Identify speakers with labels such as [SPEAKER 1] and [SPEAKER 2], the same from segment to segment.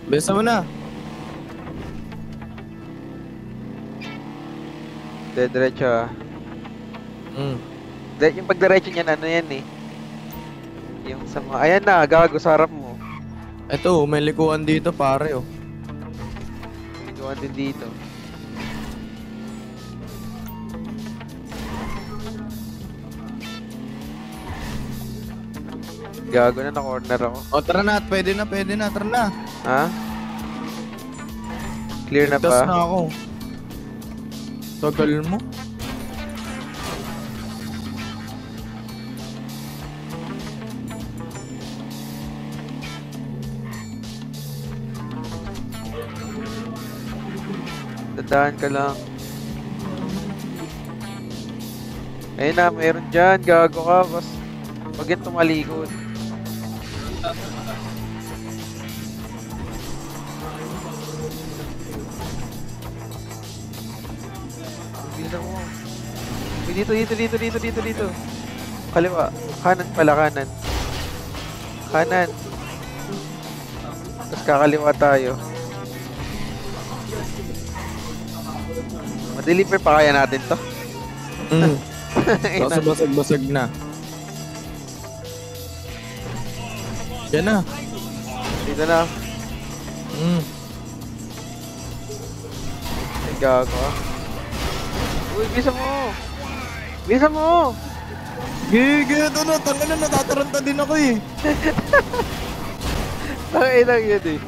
[SPEAKER 1] Besa mo na.
[SPEAKER 2] Diretso ah. Yung pagdiretso niyan, ano yan eh. Yung sa mga... Ayan na, gago sa harap mo.
[SPEAKER 1] Eto, may likuan dito pare oh.
[SPEAKER 2] May likuan din dito. Gago na, na-corner ako.
[SPEAKER 1] O tara na, pwede na, tara na.
[SPEAKER 2] Ha? Clear na
[SPEAKER 1] Ligtas
[SPEAKER 2] ba?
[SPEAKER 1] na ako. Tagal mo.
[SPEAKER 2] Tandaan ka lang. Ayun na, mayroon dyan. Gago ka. Wag yan tumalikod. Bilisan mo. Dito. Kaliwa. Kanan pala, kanan. Kanan. Tapos kakaliwa tayo. Ma-deliver pa kaya natin to?
[SPEAKER 1] Kaso basag-basag na. Yan na.
[SPEAKER 2] Dito na. Ay, gago ah. Uy, bisa mo!
[SPEAKER 1] Ito na, tanga na, natataranta din ako eh.
[SPEAKER 2] Tangay lang yun eh.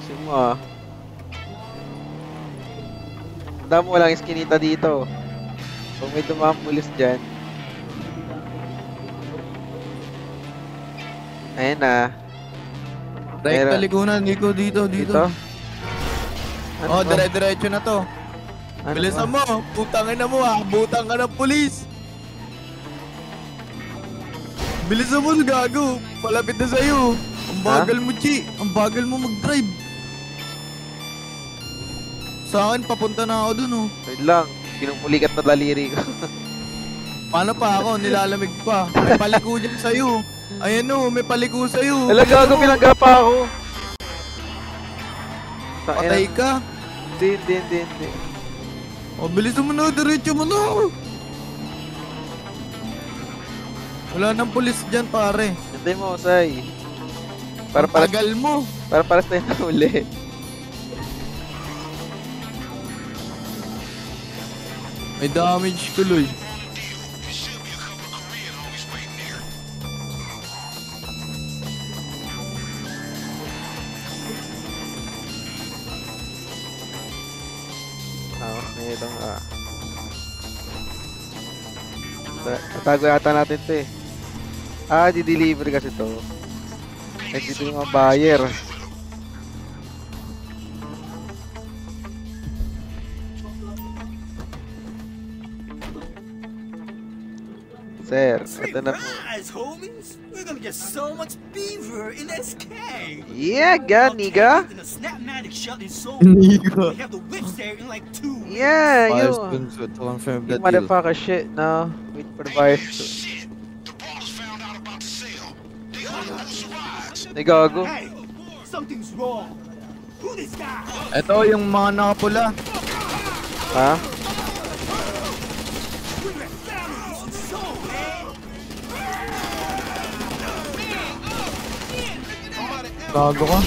[SPEAKER 2] Simo ah. Tanda mo walang iskinita dito. Kung may dumang pulis dyan. Ayan na.
[SPEAKER 1] Right, talikunan, Nico, dito.
[SPEAKER 2] Ano ba?
[SPEAKER 1] Dire-diretso na to.
[SPEAKER 2] Ano
[SPEAKER 1] Bilisan
[SPEAKER 2] ba?
[SPEAKER 1] mo, putangin na mo ha, butang ka ng pulis. Bilisan mo, gago. Palapit na sa'yo. Ang bagal mo, Chi. Ang bagal mo mag-drive. Sa akin, papunta na ako dun, oh.
[SPEAKER 2] Wait lang. Kinumulikat na daliri ko.
[SPEAKER 1] Paano pa ako? Nilalamig pa. May paliko dyan sa'yo. Ayan, oh. May paliko sa'yo.
[SPEAKER 2] Talaga, pinangga pa ako.
[SPEAKER 1] Patay ka.
[SPEAKER 2] Hindi.
[SPEAKER 1] O, bilisan mo na. Diretso mo na. Wala nang pulis dyan, pare.
[SPEAKER 2] Hindi mo, Say.
[SPEAKER 1] Tagal mo.
[SPEAKER 2] Para tayo na uli.
[SPEAKER 1] May damage tuloy.
[SPEAKER 2] Itong natago yata natin to eh. Di-deliver kasi to. Eh, dito yung mga buyer. Sir, ito na po.
[SPEAKER 3] We're gonna get so much beaver in SK.
[SPEAKER 2] Yeah, nigga.
[SPEAKER 1] Niga.
[SPEAKER 3] We have the whips there in like 2 weeks.
[SPEAKER 2] Yeah, you motherfucker shit. No, wait for the buyers to. Gago.
[SPEAKER 3] Hey, something's wrong. Who this guy?
[SPEAKER 1] Ito yung mga nakapula.
[SPEAKER 2] Ha?
[SPEAKER 1] Gago ka.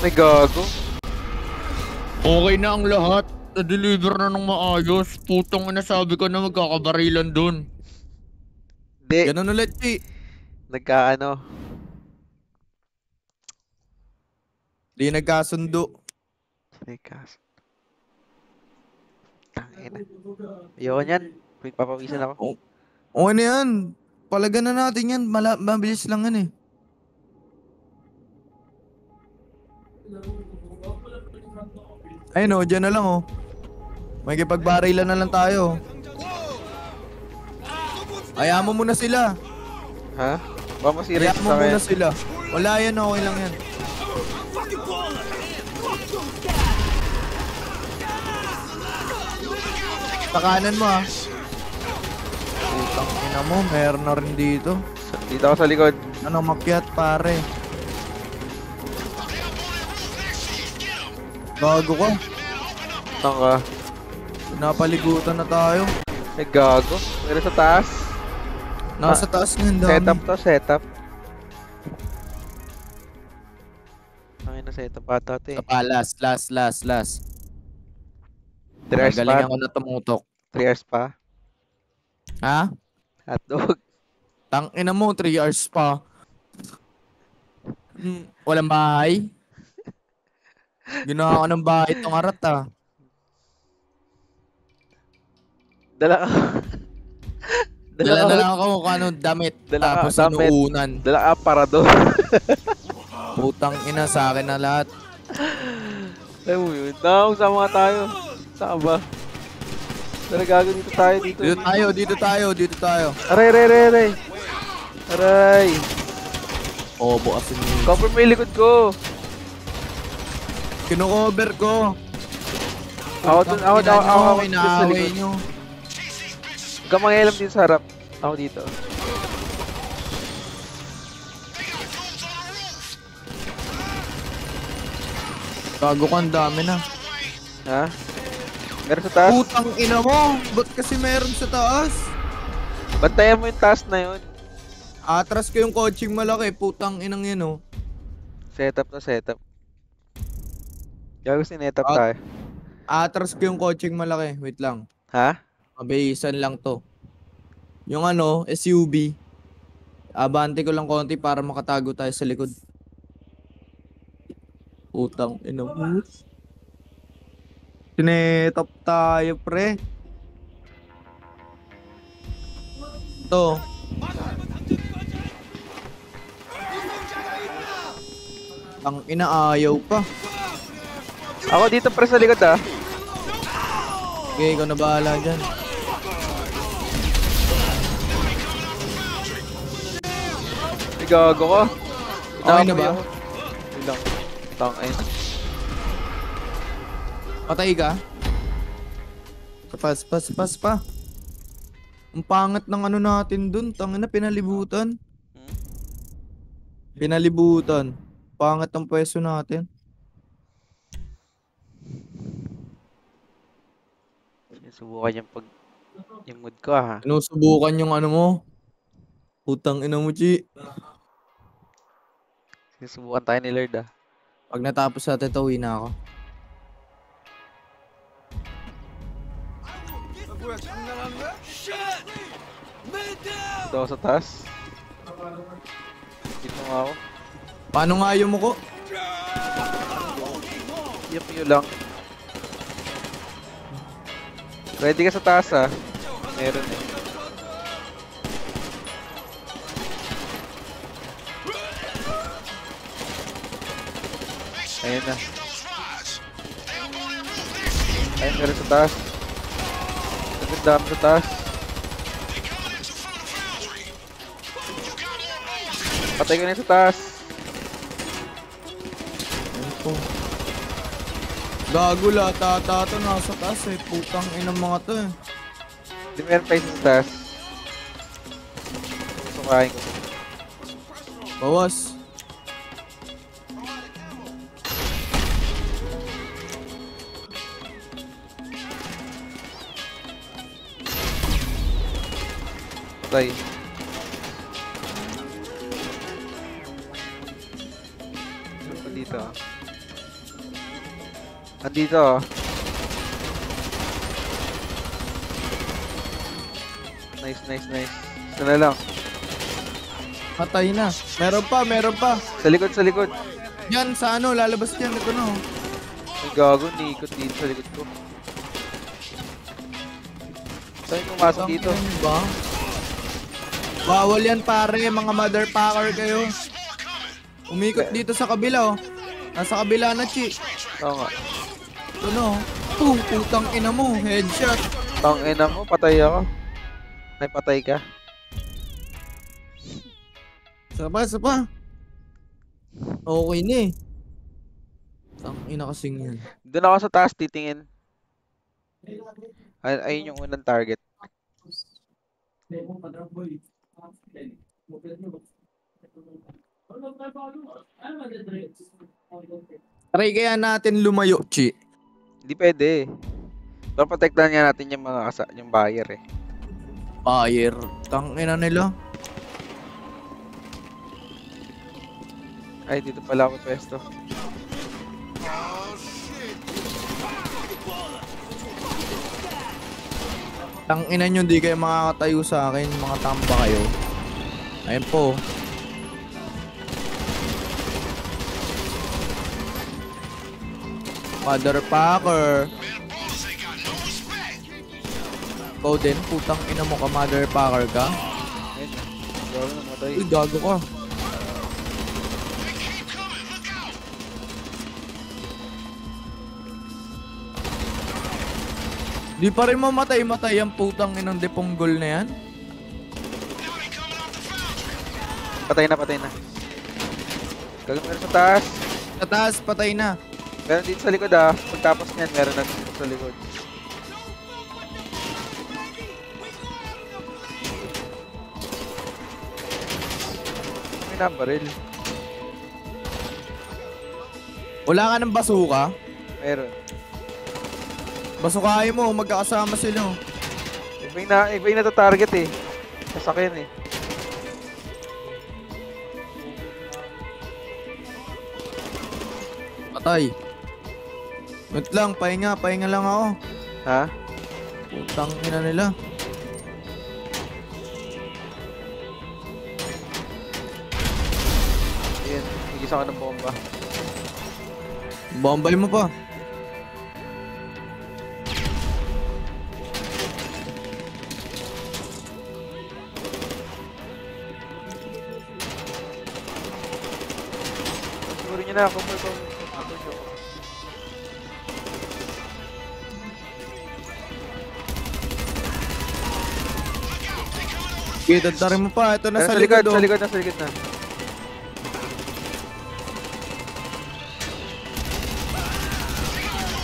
[SPEAKER 2] May gago.
[SPEAKER 1] Okay na ang lahat. Na-deliver na ng maayos. Putong ina, sabi ko na magkakabarilan dun.
[SPEAKER 2] Di.
[SPEAKER 1] Ganun ulit, Chi.
[SPEAKER 2] Nagkaano.
[SPEAKER 1] Di nagkasundo.
[SPEAKER 2] Tangina. Ayoko niyan. Papawisan ako.
[SPEAKER 1] Okay na yan. Palagan na natin yan. Mabilis lang yan eh. Ayun o, dyan na lang o. May kipagbarilan na lang tayo. Hayaan mo muna sila.
[SPEAKER 2] Ha? Baka masira
[SPEAKER 1] Hayaan mo muna sila. Wala yan, okay lang yan. Takanan mo ha. Putang ina mo, meron na rin dito.
[SPEAKER 2] Dito ako sa likod.
[SPEAKER 4] Ano, makyat, pare. Gago ka.
[SPEAKER 2] Tanga.
[SPEAKER 4] Napaligutan na tayo.
[SPEAKER 2] Ay, gago. Pero sa taas.
[SPEAKER 4] Nasa taas nga ang dami.
[SPEAKER 2] Setup to, setup. Ang ina setup ata ito eh.
[SPEAKER 4] Pa, last.
[SPEAKER 2] 3 hours pa.
[SPEAKER 4] Galingan ko na tumutok.
[SPEAKER 2] 3 hours pa.
[SPEAKER 4] Ha?
[SPEAKER 2] Hotdog.
[SPEAKER 4] Tangina mo, 3 hours pa. Walang bahay. Ginawa ko ng bahay itong arat ah.
[SPEAKER 2] Dala ka.
[SPEAKER 4] Dala na lang ako kung ano damit.
[SPEAKER 2] Dala ka,
[SPEAKER 4] Tapos
[SPEAKER 2] damit.
[SPEAKER 4] inuunan.
[SPEAKER 2] Dala ka para doon.
[SPEAKER 4] Putang ina sa akin na lahat.
[SPEAKER 2] Ay mo yun. Now, sama tayo. Saan ba? Dala gago dito tayo dito.
[SPEAKER 4] Dito tayo.
[SPEAKER 2] Aray. Aray.
[SPEAKER 4] Obo asin ni.
[SPEAKER 2] Cover mo yung likod ko.
[SPEAKER 4] Kino-cover ko.
[SPEAKER 2] Ako dun sa
[SPEAKER 4] Inaaway
[SPEAKER 2] likod.
[SPEAKER 4] nyo.
[SPEAKER 2] Huwag kang mangialam dito sa harap. Ako dito.
[SPEAKER 4] Gago ka, ang dami na.
[SPEAKER 2] Ha? Meron sa taas?
[SPEAKER 4] Putang ina mo. Ba't kasi meron sa taas?
[SPEAKER 2] Bantayan mo yung taas na yun.
[SPEAKER 4] Atras ko yung coaching malaki. Putang inang yun oh.
[SPEAKER 2] Setup na setup. Gago sinetap
[SPEAKER 4] At-
[SPEAKER 2] tayo.
[SPEAKER 4] Atras ko yung coaching malaki. Wait lang.
[SPEAKER 2] Ha?
[SPEAKER 4] Mabayisan lang to. Yung ano, SUV. Abante ko lang konti para makatago tayo sa likod. Putang ina mo. Sinetap tayo, pre. To. Ang inaayaw pa.
[SPEAKER 2] Ako dito pre sa likod ah.
[SPEAKER 4] Okay, ikaw na bahala dyan.
[SPEAKER 2] Ay, gago ko.
[SPEAKER 4] Okay na ba?
[SPEAKER 2] Ilang. Tangin.
[SPEAKER 4] Patay ka? Pas pa. Ang pangat ng ano natin dun. Tangin na pinalibutan. Pinalibutan. Pangat ng pwesto natin.
[SPEAKER 2] Sinusubukan yung mood ko ah.
[SPEAKER 4] Sinusubukan yung ano mo. Putang ina mo, Chi.
[SPEAKER 2] Sinusubukan tayo ni Lord ah.
[SPEAKER 4] Pag natapos natin ito, uwi na ako.
[SPEAKER 2] Dito ako sa taas. Dito nga ako.
[SPEAKER 4] Paano nga yung mo ko?
[SPEAKER 2] Yun lang. Ready ka sa taas ah. Meron eh. Ayun na. Ayun, meron sa taas. Ang dami sa taas. Patay ka na sa taas.
[SPEAKER 4] Gago la, tata to nasa taas eh. Putang inang mga to eh.
[SPEAKER 2] Hindi meron pa isa sa taas. Sukain ko.
[SPEAKER 4] Bawas.
[SPEAKER 2] Patay. Ano pa dito? Andito oh. Nice. Isa na lang.
[SPEAKER 4] Patay na. Meron pa.
[SPEAKER 2] Sa likod.
[SPEAKER 4] Yan, sa ano, lalabas yan. Ito no.
[SPEAKER 2] Ay gago, niikot dito sa likod ko. Saan yung pumasok dito?
[SPEAKER 4] Ano ba? Bawal yan pare, mga motherfucker kayo. Umikot dito sa kabila oh. Nasa kabila na, Chi.
[SPEAKER 2] Oo nga.
[SPEAKER 4] Ito no. Putang ina mo. Headshot.
[SPEAKER 2] Tangina mo, patay ako. Ay, patay ka.
[SPEAKER 4] Isa pa. Okay na eh. Tangina kasing yan.
[SPEAKER 2] Doon ako sa taas titingin. Ayun yung unang target.
[SPEAKER 4] Try kaya natin lumayo, Chi.
[SPEAKER 2] Hindi pwede. Pero protektahan nga natin yung mga yung buyer eh.
[SPEAKER 4] Fire. Tangina nila.
[SPEAKER 2] Ay, dito pala ako pwesto.
[SPEAKER 4] Tangina nyo, di kayo makakatayo sa akin. Mga tamba kayo. Ayun po. Motherfucker. Ikaw din, putang ina mo ka, motherfucker ka.
[SPEAKER 2] Ayun. Gago na matay.
[SPEAKER 4] Uy, gago ka. Di pa rin mamatay-matay ang putang inang deponggol na yan.
[SPEAKER 2] Patay na, patay na. Gago meron sa taas.
[SPEAKER 4] Sa taas, patay na.
[SPEAKER 2] Meron dito sa likod ah. Pagtapos niyan, meron na dito sa likod. May nabaril.
[SPEAKER 4] Wala ka ng basuka?
[SPEAKER 2] Meron.
[SPEAKER 4] Basukahin mo, magkakasama sila.
[SPEAKER 2] Iba yung nata-target eh. Sasakyan eh.
[SPEAKER 4] Patay. Wait lang, pahinga lang ako.
[SPEAKER 2] Ha?
[SPEAKER 4] Putang ina nila.
[SPEAKER 2] Ayan, nagisa ko ng bomba.
[SPEAKER 4] Bombay mo pa.
[SPEAKER 2] Siguro nyo na, cover ko.
[SPEAKER 4] Okay, tatarin mo pa. Ito na
[SPEAKER 2] Sa
[SPEAKER 4] sa
[SPEAKER 2] likod,
[SPEAKER 4] likod.
[SPEAKER 2] sa likod na, sa likod na.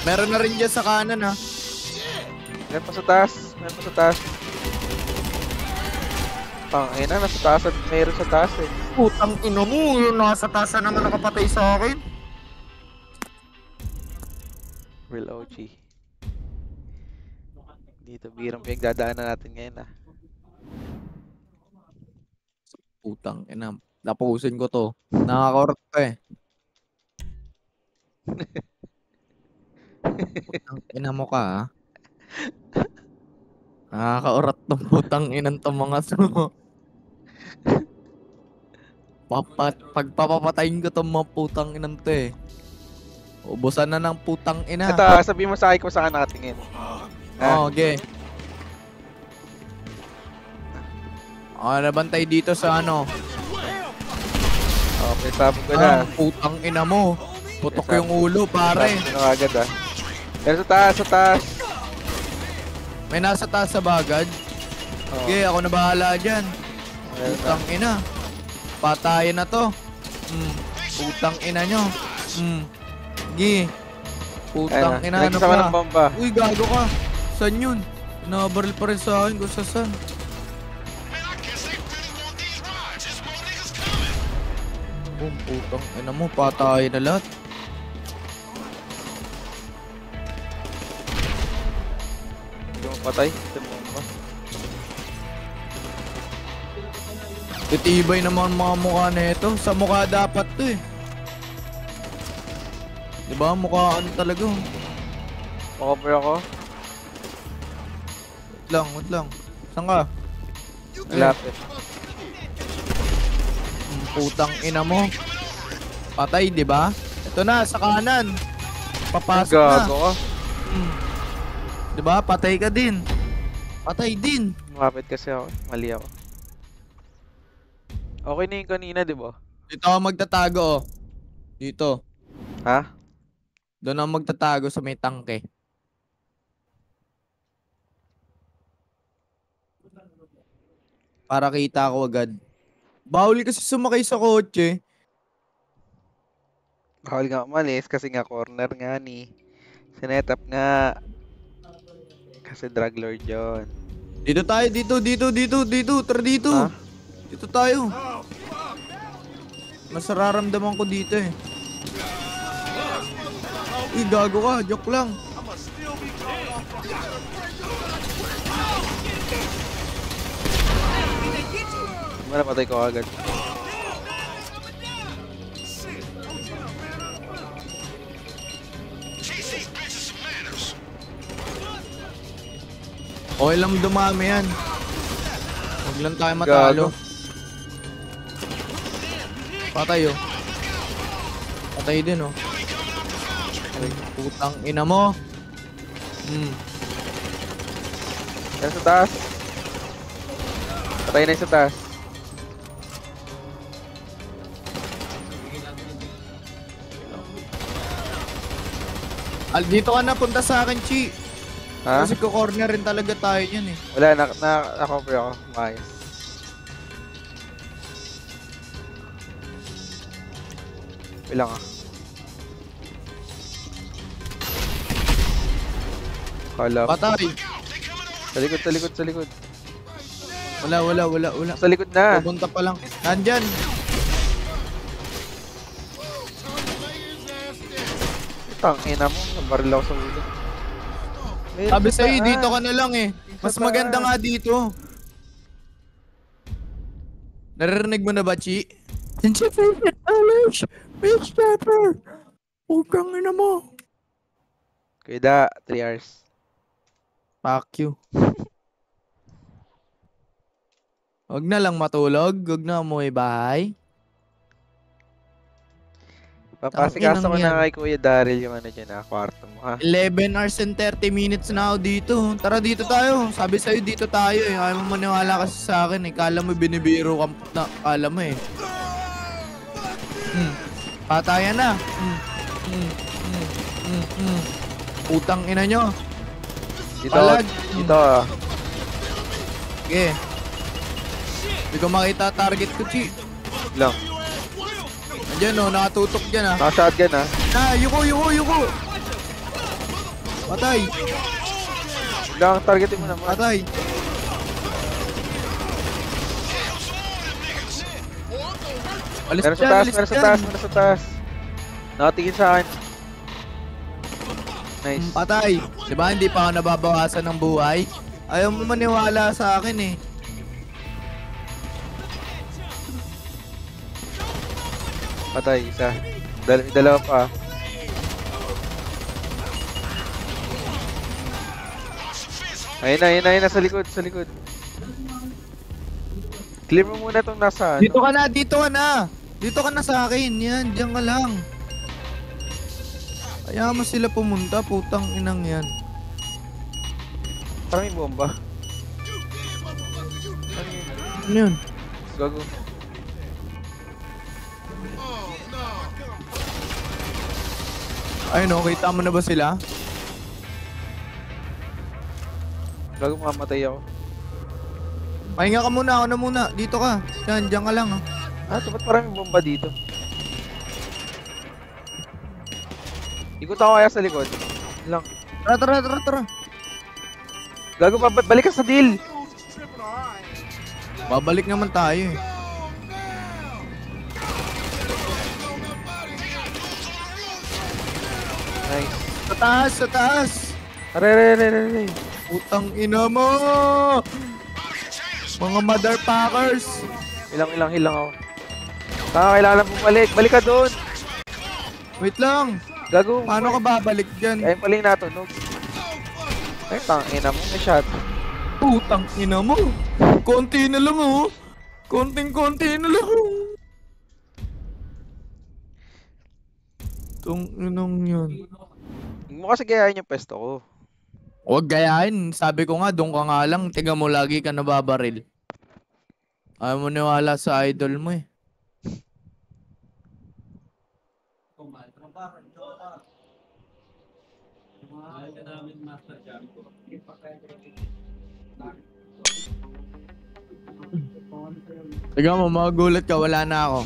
[SPEAKER 4] Meron na rin dyan sa kanan ha.
[SPEAKER 2] Meron pa sa taas, meron pa sa taas. Ayun na, nasa taas at meron sa taas eh.
[SPEAKER 1] Putang ina mo, yung nasa tasa naman nakapatay sa akin.
[SPEAKER 2] Real OG. Dito, birang pinagdadaanan natin ngayon ah.
[SPEAKER 4] Putang ina. Napusin ko to. Nakakorot ko eh. Putang ina mo ka ha. Nakakaorat tong putang inan tong mga to. Pagpapapatayin ko tong mga putang inan to eh. Ubusan na ng putang ina.
[SPEAKER 2] Ito, sabihin mo sa akin kung saan ka nakatingin.
[SPEAKER 4] Oh, okay. Nabantay dito sa ano.
[SPEAKER 2] Okay, sabog ko na.
[SPEAKER 4] Putang ina mo. Putok yung ulo, pare.
[SPEAKER 2] Sabog na agad ah. Pero sa taas, sa taas.
[SPEAKER 4] May nasa taas sa bagad.
[SPEAKER 2] Oh.
[SPEAKER 4] Okay, ako na bahala dyan.
[SPEAKER 2] Meron na.
[SPEAKER 4] Putang ina. Patayin na to. Putang ina nyo. Gi. Putang
[SPEAKER 2] Ayun
[SPEAKER 4] ina,
[SPEAKER 2] na.
[SPEAKER 4] ano
[SPEAKER 2] Nagsama
[SPEAKER 4] pa?
[SPEAKER 2] ng bomba.
[SPEAKER 4] Uy, gago ka. Saan yun? Nabaril pa rin sa akin kung saan. Putang ina mo, patayin na lahat.
[SPEAKER 2] Hindi mo patay. Ito yung bomba.
[SPEAKER 4] Titibay naman mga mukha na ito. Sa mukha dapat to eh. Diba? Mukhaan talaga.
[SPEAKER 2] Makover ako.
[SPEAKER 4] Wait lang. Saan ka?
[SPEAKER 2] Lapit.
[SPEAKER 4] Putang ina mo. Patay, di ba? Ito na, sa kanan. Papasok na.
[SPEAKER 2] Gago ka.
[SPEAKER 4] Di ba? Patay ka din. Patay din.
[SPEAKER 2] Makapit kasi ako. Mali ako. Okay na yung kanina, di ba?
[SPEAKER 4] Dito ako magtatago, oh. Dito.
[SPEAKER 2] Ha?
[SPEAKER 4] Doon ako magtatago sa may tangke. Para kita ko agad. Bawal kasi sumakay sa kotse.
[SPEAKER 2] Bawal nga umalis kasi nga corner nga ni. Sinetap nga. Kasi drug lord yun.
[SPEAKER 4] Dito tayo, dito. Tara dito.
[SPEAKER 2] Ha?
[SPEAKER 4] Dito tayo. Mas nararamdaman ko dito eh. Uy, gago ka. Joke lang.
[SPEAKER 2] Napatay ko agad.
[SPEAKER 4] Okay lang dumami yan. Huwag lang tayo matalo.
[SPEAKER 2] Gago.
[SPEAKER 4] Patay oh. Patay din oh. Ay, putang ina mo.
[SPEAKER 2] Yan sa taas. Patay na yung sa taas.
[SPEAKER 4] Dito ka na, punta sa akin, Chi.
[SPEAKER 2] Ha?
[SPEAKER 4] Kasi ko-corner rin talaga tayo yan eh.
[SPEAKER 2] Wala, na-cover ako. Maayos. Bilang ah. Kala ko.
[SPEAKER 4] Patay.
[SPEAKER 2] Sa likod, sa likod, sa likod.
[SPEAKER 4] Wala.
[SPEAKER 2] Sa likod na.
[SPEAKER 4] Pupunta pa lang. Nandyan.
[SPEAKER 2] Tangina mo, nabaril ako sa ulo. Meron
[SPEAKER 4] Sabi
[SPEAKER 2] ka
[SPEAKER 4] sa'yo,
[SPEAKER 2] saan?
[SPEAKER 4] dito ka na lang eh. Mas maganda nga dito. Naririnig mo na ba, Chi? Insufficient knowledge. Bitch pepper. Huwag kang ina mo.
[SPEAKER 2] Kuya, 3 hours.
[SPEAKER 4] Fuck you. Huwag na lang matulog. Huwag na umuwi bahay.
[SPEAKER 2] Papasikaso ko
[SPEAKER 4] Tangina
[SPEAKER 2] na kay Kuya Daryl yung ano dyan kwarto mo ha.
[SPEAKER 4] 11 hours and 30 minutes na ako dito. Tara dito tayo. Sabi sa'yo dito tayo eh. Ayaw mo maniwala kasi sa akin eh. Kala mo binibiro ka na. Kala mo eh. Patayan na. Utang ina nyo.
[SPEAKER 2] Dito,
[SPEAKER 4] Palag.
[SPEAKER 2] dito ah.
[SPEAKER 4] Sige. Hindi ko makita target ko, Chi.
[SPEAKER 2] Lang.
[SPEAKER 4] Andiyan oh, nakatutok dyan ah.
[SPEAKER 2] Naka-shotgun ah.
[SPEAKER 4] Yuko. Patay.
[SPEAKER 2] Lang, targetin mo naman.
[SPEAKER 4] Patay. Alis
[SPEAKER 2] Meron sa
[SPEAKER 4] dyan,
[SPEAKER 2] taas,
[SPEAKER 4] alis
[SPEAKER 2] meron sa
[SPEAKER 4] dyan.
[SPEAKER 2] taas, meron sa taas. Nakatingin sa akin. Nice.
[SPEAKER 4] Patay. Diba hindi pa ako nababawasan ng buhay? Ayaw mo maniwala sa akin eh.
[SPEAKER 2] Patay, isa. Dalawa pa. Ayun na, sa likod, sa likod. Clear mo muna itong nasa ano.
[SPEAKER 4] Dito ka na. Dito ka na sa akin. Yan, diyan ka lang. Kaya mo sila pumunta, putang inang yan.
[SPEAKER 2] Parang may bomba.
[SPEAKER 4] Ano yun?
[SPEAKER 2] Gago.
[SPEAKER 4] Ayun oh, kita mo na ba sila?
[SPEAKER 2] Gago, mamamatay ako.
[SPEAKER 4] Pahinga ka muna, ako na muna. Dito ka. Yan, diyan ka lang ah.
[SPEAKER 2] Ba't parang may bomba dito? Ikot ako kaya sa likod. Lang.
[SPEAKER 4] Tara.
[SPEAKER 2] Gago, balik ka sa deal!
[SPEAKER 4] Babalik naman tayo eh.
[SPEAKER 2] Nice.
[SPEAKER 4] Sa taas.
[SPEAKER 2] Aray.
[SPEAKER 4] Putang ina mo! Mga motherfuckers!
[SPEAKER 2] Ilang ako. Kailangan bumalik. Balik ka doon!
[SPEAKER 4] Wait lang!
[SPEAKER 2] Gago.
[SPEAKER 4] Paano ka babalik dyan?
[SPEAKER 2] Ayun pala yung natunog. Ay, tangina mo, may shot.
[SPEAKER 4] Putang ina mo! Konti na lang oh! Konting-konti na lang! Itong inang yan.
[SPEAKER 2] Hindi mo kasi gayahin yung pesto ko.
[SPEAKER 4] Huwag gayahin. Sabi ko nga, doon ka nga lang. Tiga mo, lagi ka nababaril. Ayaw mo niwala sa idol mo eh. Tiga mo, magugulat ka. Wala na ako.